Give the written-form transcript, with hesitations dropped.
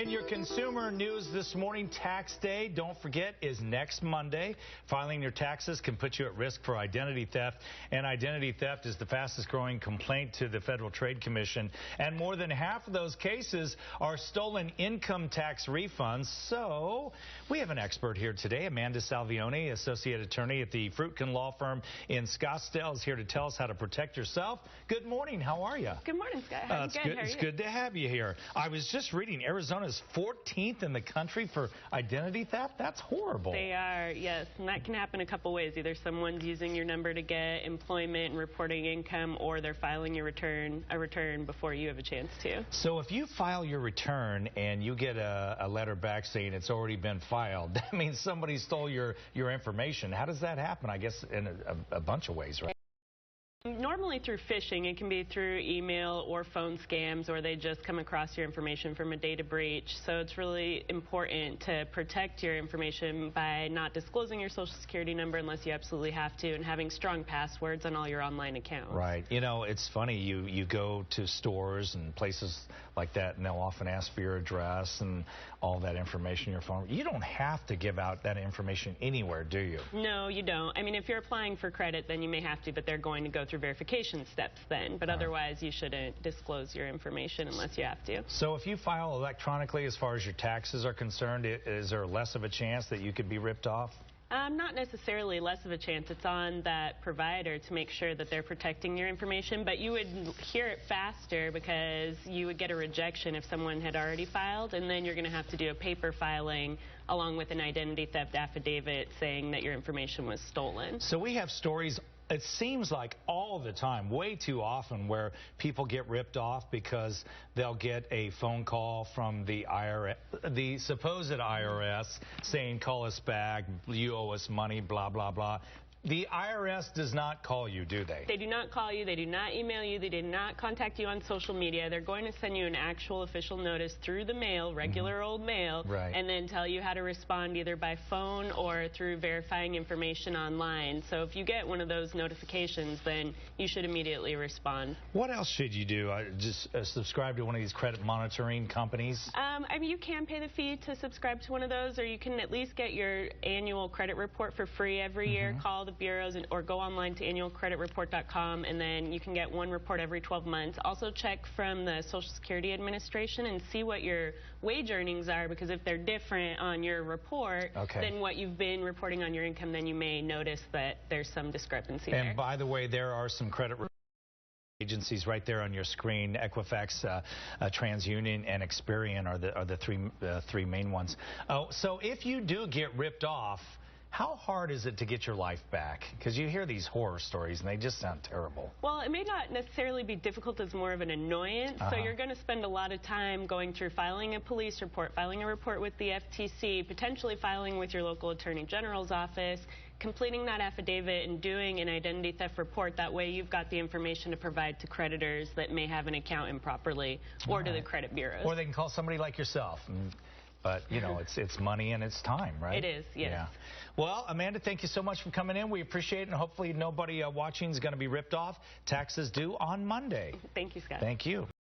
In your consumer news this morning, tax day, don't forget, is next Monday. Filing your taxes can put you at risk for identity theft, and identity theft is the fastest growing complaint to the Federal Trade Commission, and more than half of those cases are stolen income tax refunds. So we have an expert here today, Amanda Salvione, associate attorney at the Frutkin law firm in Scottsdale, is here to tell us how to protect yourself. Good morning. How are you? Good morning, Scott. How are you? Good. How are you? It's good to have you here. I was just reading Arizona's 14th in the country for identity theft. That's horrible. They are, yes. And that can happen a couple ways. Either someone's using your number to get employment and reporting income, or they're filing a return before you have a chance to. So if you file your return and you get a letter back saying it's already been filed, that means somebody stole your information. How does that happen? I guess in a bunch of ways, right? Normally through phishing. It can be through email or phone scams, or they just come across your information from a data breach. So it's really important to protect your information by not disclosing your social security number unless you absolutely have to, and having strong passwords on all your online accounts. Right. You know, it's funny, you go to stores and places like that, and they'll often ask for your address and all that information on your phone. You don't have to give out that information anywhere, do you? No, you don't. I mean, if you're applying for credit, then you may have to, but they're going to go through verification steps then. But otherwise, you shouldn't disclose your information unless you have to. So if you file electronically, as far as your taxes are concerned, is there less of a chance that you could be ripped off? Not necessarily less of a chance. It's on that provider to make sure that they're protecting your information, but you would hear it faster because you would get a rejection if someone had already filed, and then you're going to have to do a paper filing along with an identity theft affidavit saying that your information was stolen. So we have stories, it seems like all the time, way too often, where people get ripped off because they'll get a phone call from the IRS, the supposed IRS, saying, call us back, you owe us money, blah, blah, blah. The IRS does not call you, do they? They do not call you. They do not email you. They did not contact you on social media. They're going to send you an actual official notice through the mail, regular old mail, right, and then tell you how to respond either by phone or through verifying information online. So if you get one of those notifications, then you should immediately respond. What else should you do? Just subscribe to one of these credit monitoring companies? I mean, you can pay the fee to subscribe to one of those, or you can at least get your annual credit report for free every year. Call the bureaus or go online to annualcreditreport.com, and then you can get one report every 12 months. Also check from the Social Security Administration and see what your wage earnings are, because if they're different on your report than what you've been reporting on your income, then you may notice that there's some discrepancy there. And by the way, there are some credit agencies right there on your screen. Equifax, TransUnion, and Experian are the three main ones. So if you do get ripped off, how hard is it to get your life back? Because you hear these horror stories, and they just sound terrible. Well, it may not necessarily be difficult as more of an annoyance. So you're going to spend a lot of time going through filing a police report, filing a report with the FTC, potentially filing with your local attorney general's office, completing that affidavit, and doing an identity theft report. That way you've got the information to provide to creditors that may have an account improperly, or to the credit bureaus. Or they can call somebody like yourself. But, you know, it's money and it's time, right? It is, yes. Yeah. Well, Amanda, thank you so much for coming in. We appreciate it, and hopefully nobody watching is going to be ripped off. Taxes due on Monday. Thank you, Scott. Thank you.